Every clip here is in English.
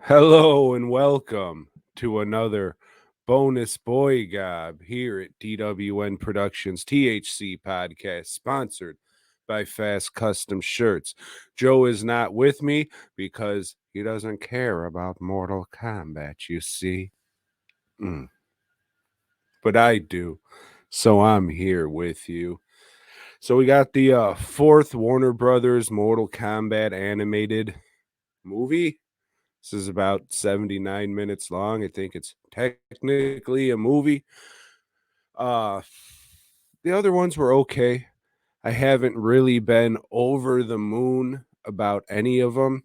Hello and welcome to another bonus boy gob here at DWN Productions THC podcast, sponsored by Fast Custom Shirts. Joe is not with me because he doesn't care about Mortal Kombat, you see. But I do. So I'm here with you. So we got the fourth Warner Brothers Mortal Kombat animated movie. This is about 79 minutes long. I think it's technically a movie. Uh the other ones were okay. I haven't really been over the moon about any of them.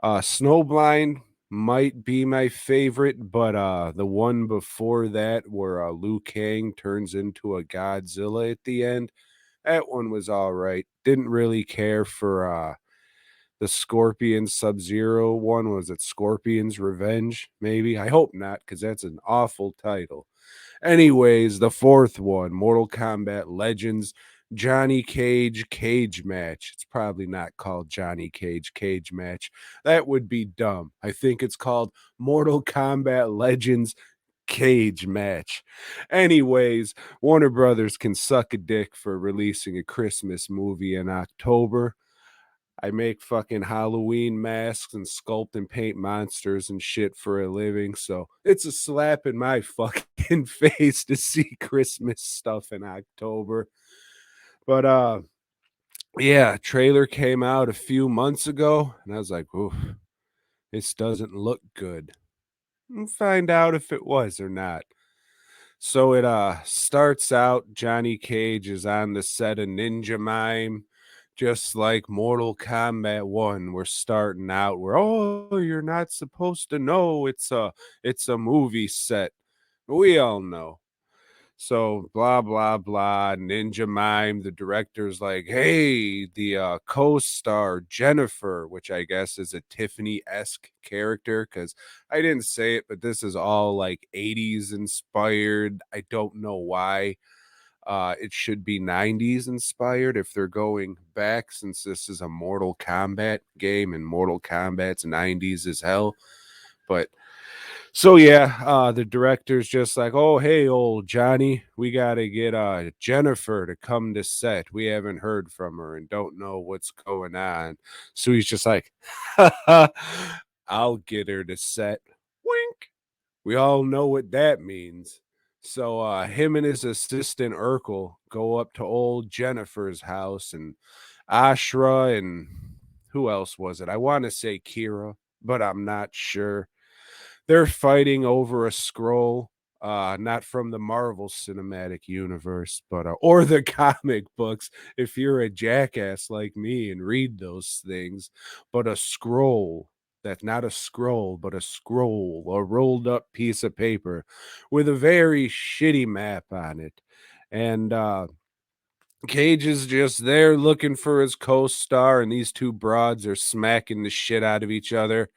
Snowblind might be my favorite, but the one before that where Liu Kang turns into a Godzilla at the end, that one was all right. Didn't really care for the Scorpion Sub-Zero one. Was it Scorpion's Revenge? Maybe. I hope not, because that's an awful title. Anyways, the fourth one, Mortal Kombat Legends, Johnny Cage Cage Match. It's probably not called Johnny Cage Cage Match. That would be dumb. I think it's called Mortal Kombat Legends Cage Match. Anyways, Warner Brothers can suck a dick for releasing a Christmas movie in October. I make fucking Halloween masks and sculpt and paint monsters and shit for a living. So it's a slap in my fucking face to see Christmas stuff in October. But yeah, trailer came out a few months ago and I was like, oof, this doesn't look good. We'll find out if it was or not. So it starts out Johnny Cage is on the set of Ninja Mime, just like Mortal Kombat 1. We're starting out where you're not supposed to know it's a movie set. We all know. So blah blah blah. Ninja Mime. The director's like, hey, the co-star Jennifer, which I guess is a Tiffany-esque character, because I didn't say it, but this is all like 80s inspired. I don't know why. It should be 90s inspired if they're going back, since this is a Mortal Kombat game and Mortal Kombat's 90s as hell. But so yeah, the director's just like, oh hey, old Johnny, we gotta get Jennifer to come to set. We haven't heard from her and don't know what's going on. So he's just like, I'll get her to set. Wink. We all know what that means. So him and his assistant Urkel go up to old Jennifer's house, and Ashra and who else was it? I want to say Kira, but I'm not sure. They're fighting over a scroll, not from the Marvel Cinematic Universe, but or the comic books. If you're a jackass like me and read those things, but a scroll. That's not a scroll, but a scroll, a rolled up piece of paper with a very shitty map on it. And Cage is just there looking for his co-star, and these two broads are smacking the shit out of each other.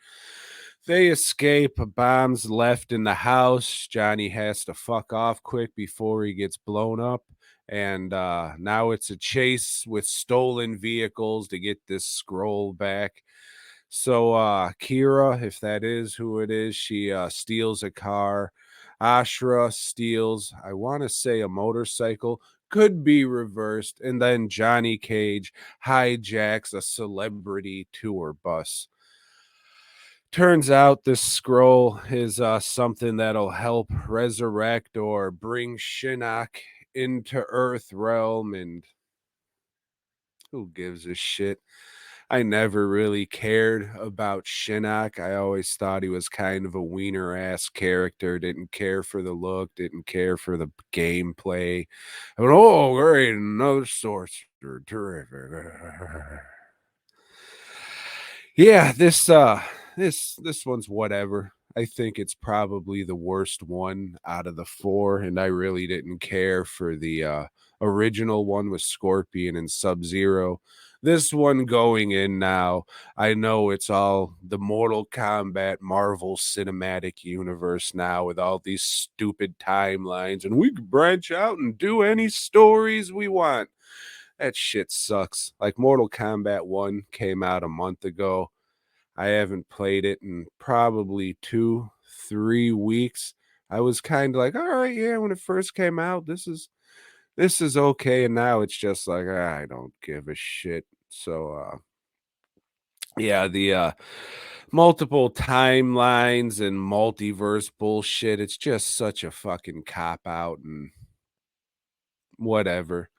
They escape. Bombs left in the house. Johnny has to fuck off quick before he gets blown up. And now it's a chase with stolen vehicles to get this scroll back. So Kira, if that is who it is, she steals a car. Ashra steals, I want to say, a motorcycle. Could be reversed. And then Johnny Cage hijacks a celebrity tour bus. Turns out this scroll is something that'll help resurrect or bring Shinnok into Earth realm, and who gives a shit? I never really cared about Shinnok. I always thought he was kind of a wiener ass character. Didn't care for the look, didn't care for the gameplay. I went, oh, great, another sorcerer, terrific. Yeah, this one's whatever. I think it's probably the worst one out of the four, and I really didn't care for the original one with Scorpion and Sub-Zero. This one going in now, I know it's all the Mortal Kombat Marvel Cinematic Universe now with all these stupid timelines, and we can branch out and do any stories we want. That shit sucks. Like Mortal Kombat 1 came out a month ago. I haven't played it in probably 2, 3 weeks. I was kinda like, "Alright, yeah, when it first came out, this is okay," and now it's just like, I don't give a shit. So, yeah, the multiple timelines and multiverse bullshit, it's just such a fucking cop out and whatever.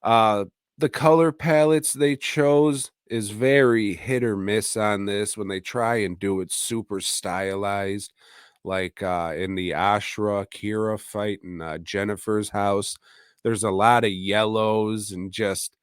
Uh, the color palettes they chose is very hit or miss on this when they try and do it super stylized, like, in the Ashra Kira fight in, Jennifer's house. There's a lot of yellows and just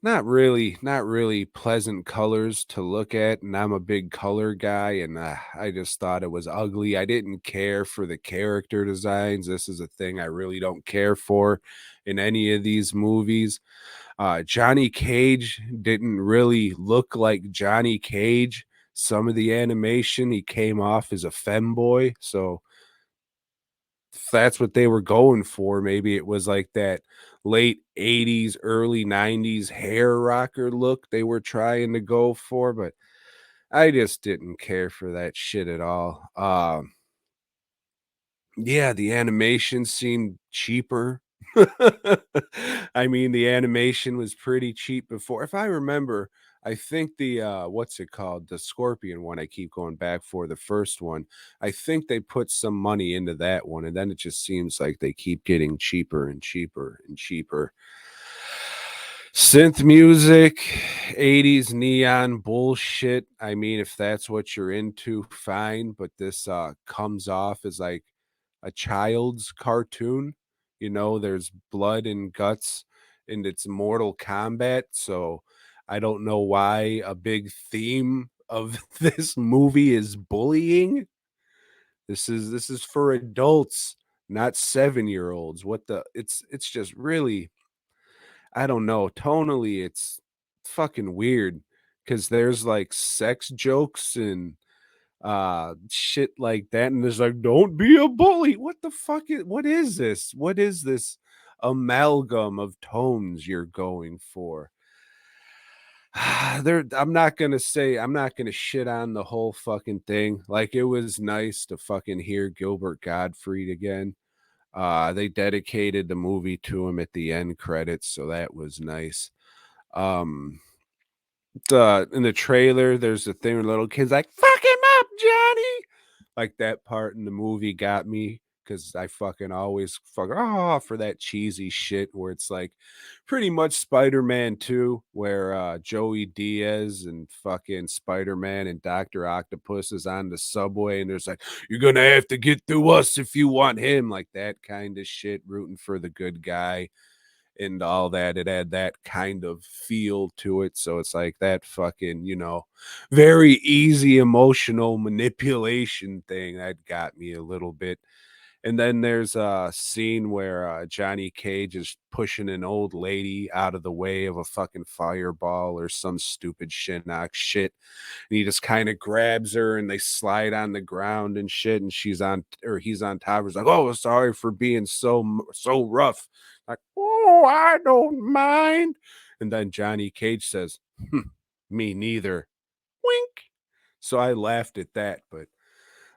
not really pleasant colors to look at, and I'm a big color guy, and, I just thought it was ugly. I didn't care for the character designs. This is a thing I really don't care for in any of these movies. Johnny Cage didn't really look like Johnny Cage. Some of the animation, he came off as a femboy, so if that's what they were going for. Maybe it was like that late 80s, early 90s hair rocker look they were trying to go for, but I just didn't care for that shit at all. Yeah, the animation seemed cheaper. I mean, the animation was pretty cheap before. If I remember, I think the what's it called? The Scorpion one I keep going back for, the first one. I think they put some money into that one, and then it just seems like they keep getting cheaper and cheaper and cheaper. Synth music, 80s neon bullshit. I mean, if that's what you're into, fine, but this comes off as like a child's cartoon. You know, there's blood and guts and it's Mortal Kombat, so I don't know why a big theme of this movie is bullying. This is for adults, not 7-year-olds. What the it's just really I don't know, tonally, it's fucking weird because there's, like, sex jokes and, shit like that, and there's like, "Don't be a bully." What is this? What is this amalgam of tones you're going for? I'm not gonna shit on the whole fucking thing, like, it was nice to fucking hear Gilbert Gottfried again. They dedicated the movie to him at the end credits, so that was nice. Um, the in the trailer, there's a thing where little kid's like, "Fuck him up, Johnny!" Like, that part in the movie got me because I fucking always for that cheesy shit where it's like pretty much Spider-Man 2, where, Joey Diaz and fucking Spider-Man and Doctor Octopus is on the subway, and there's like, "You're gonna have to get through us if you want him," like that kinda shit, rooting for the good guy and all that. It had that kind of feel to it. So it's like that fucking, very easy emotional manipulation thing that got me a little bit. And then there's a scene where Johnny Cage is pushing an old lady out of the way of a fucking fireball or some stupid Shinnok shit. And he just kind of grabs her and they slide on the ground and shit. And he's on top. He's like, "Oh, sorry for being so rough." Like, "Oh, I don't mind." And then Johnny Cage says, "Me neither." Wink. So I laughed at that, but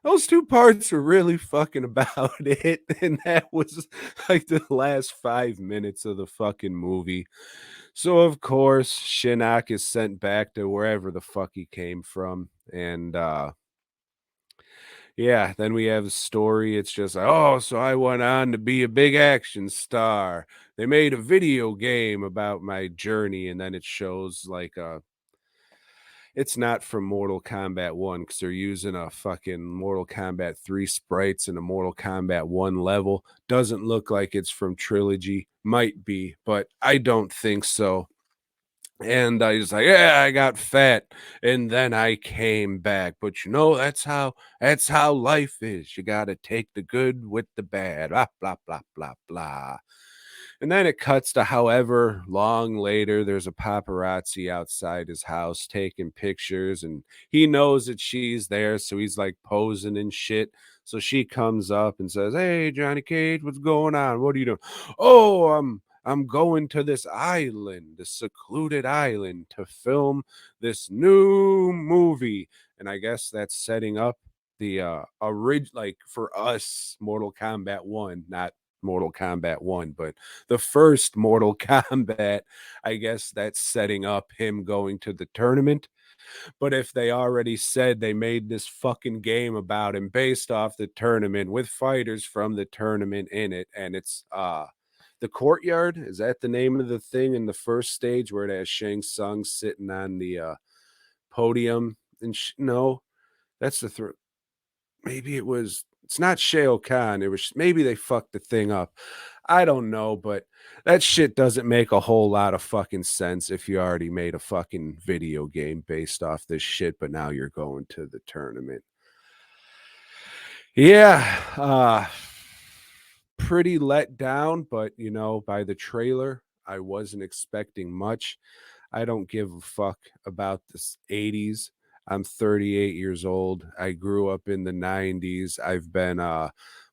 those 2 parts were really fucking about it, and that was, like, the last 5 minutes of the fucking movie. So, of course, Shinnok is sent back to wherever the fuck he came from, and, yeah, then we have a story, it's just like, "Oh, so I went on to be a big action star. They made a video game about my journey," and then it shows, like, it's not from Mortal Kombat 1 because 'cause they're using a fucking Mortal Kombat 3 sprites in a Mortal Kombat 1 level. Doesn't look like it's from Trilogy. Might be, but I don't think so. And I was like, "Yeah, I got fat, and then I came back." But, that's how life is. You gotta take the good with the bad. Blah, blah, blah, blah, blah. And then it cuts to however long later, there's a paparazzi outside his house taking pictures, and he knows that she's there, so he's like posing and shit. So she comes up and says, "Hey, Johnny Cage, what's going on? What are you doing?" "Oh, I'm going to this island, this secluded island, to film this new movie. And I guess that's setting up the like for us, Mortal Kombat 1, not Mortal Kombat 1, but the first Mortal Kombat. I guess that's setting up him going to the tournament. But if they already said they made this fucking game about him based off the tournament with fighters from the tournament in it, and it's the courtyard, is that the name of the thing in the first stage where it has Shang Tsung sitting on the podium? And no, that's the maybe it was, it's not Shao Kahn. It was, maybe they fucked the thing up. I don't know, but that shit doesn't make a whole lot of fucking sense if you already made a fucking video game based off this shit, but now you're going to the tournament. Yeah, pretty let down, but you know, by the trailer, I wasn't expecting much. I don't give a fuck about the 80s. I'm 38 years old. I grew up in the 90s. I've been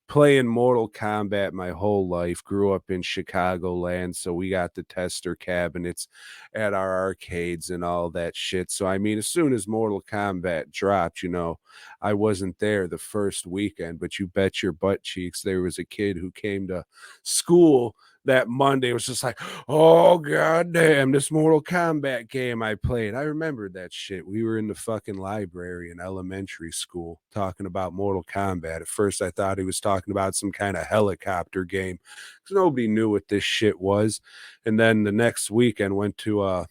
playing Mortal Kombat my whole life. Grew up in Chicagoland, so we got the tester cabinets at our arcades and all that shit. So I mean, as soon as Mortal Kombat dropped, you know, I wasn't there the first weekend, but you bet your butt cheeks there was a kid who came to school that Monday, was just like, oh god damn, this Mortal Kombat game I played. I remembered that shit. We were in the fucking library in elementary school talking about Mortal Kombat. At first I thought he was talking about some kind of helicopter game because nobody knew what this shit was. And then the next weekend went to I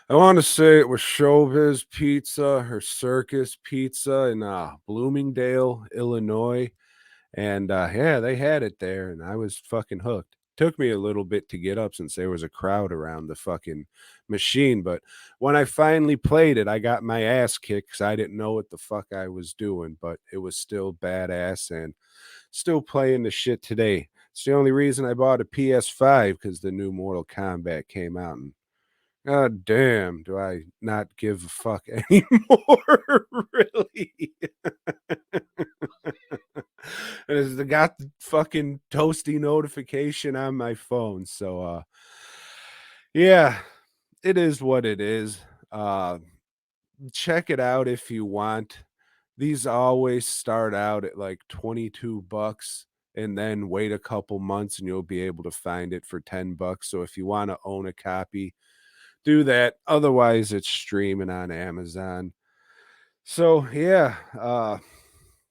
want to say it was Showbiz Pizza or Circus Pizza in Bloomingdale, Illinois. And yeah, they had it there, and I was fucking hooked. Took me a little bit to get up since there was a crowd around the fucking machine, but when I finally played it, I got my ass kicked because I didn't know what the fuck I was doing, but it was still badass and still playing the shit today. It's the only reason I bought a PS5 because the new Mortal Kombat came out, and god damn, do I not give a fuck anymore, really. And I got the fucking toasty notification on my phone. So yeah, it is what it is. Uh check it out if you want. These always start out at like 22 bucks and then wait a couple months and you'll be able to find it for 10 bucks. So if you want to own a copy, do that. Otherwise, it's streaming on Amazon. So yeah,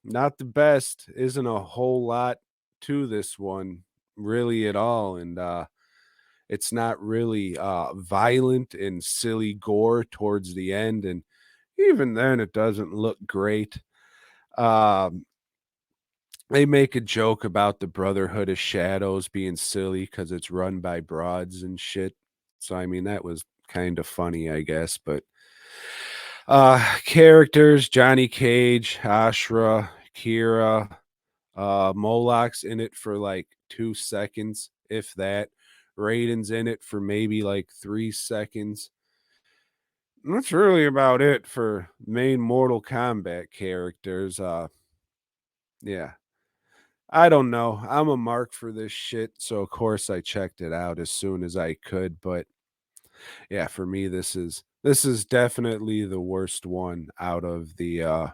not the best. Isn't a whole lot to this one really at all, and it's not really violent and silly gore towards the end, and even then it doesn't look great. Um they make a joke about the Brotherhood of Shadows being silly because it's run by broads and shit. So I mean that was kind of funny, I guess, but characters: Johnny Cage, Ashra, Kira, Moloch's in it for like 2 seconds, if that. Raiden's in it for maybe like 3 seconds. And that's really about it for main Mortal Kombat characters. Yeah. I don't know. I'm a mark for this shit, so of course I checked it out as soon as I could, but yeah, for me this is definitely the worst one out of the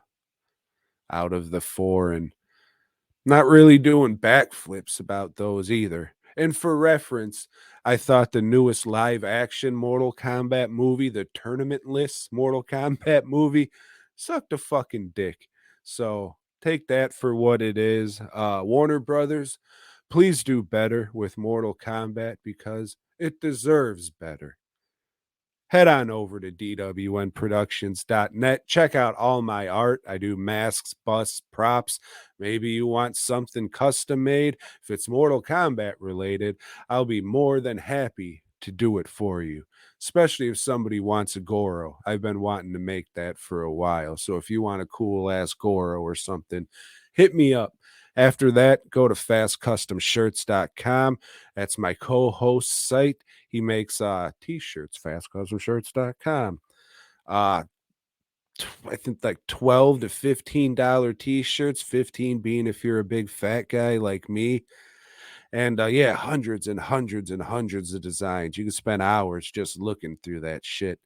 4, and not really doing backflips about those either. And for reference, I thought the newest live action Mortal Kombat movie, the tournament list Mortal Kombat movie, sucked a fucking dick. So take that for what it is. Warner Brothers, please do better with Mortal Kombat because it deserves better. Head on over to dwnproductions.net. Check out all my art. I do masks, busts, props. Maybe you want something custom made. If it's Mortal Kombat related, I'll be more than happy to do it for you, especially if somebody wants a Goro. I've been wanting to make that for a while. So if you want a cool ass Goro or something, hit me up. After that, go to fastcustomshirts.com. That's my co-host site. He makes t-shirts, fastcustomshirts.com. Uh I think like 12 to $15 t-shirts, 15 being if you're a big fat guy like me. And yeah, hundreds and hundreds and hundreds of designs. You can spend hours just looking through that shit.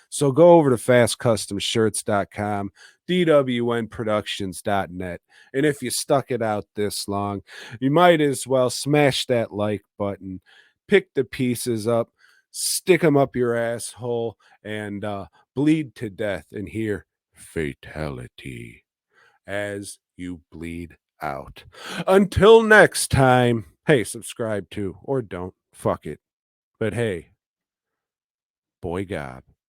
So go over to fastcustomshirts.com, dwnproductions.net. And if you stuck it out this long, you might as well smash that like button, pick the pieces up, stick them up your asshole, and bleed to death and hear fatality as you bleed out. Until next time, hey, subscribe to or don't. Fuck it. But hey, boy gob.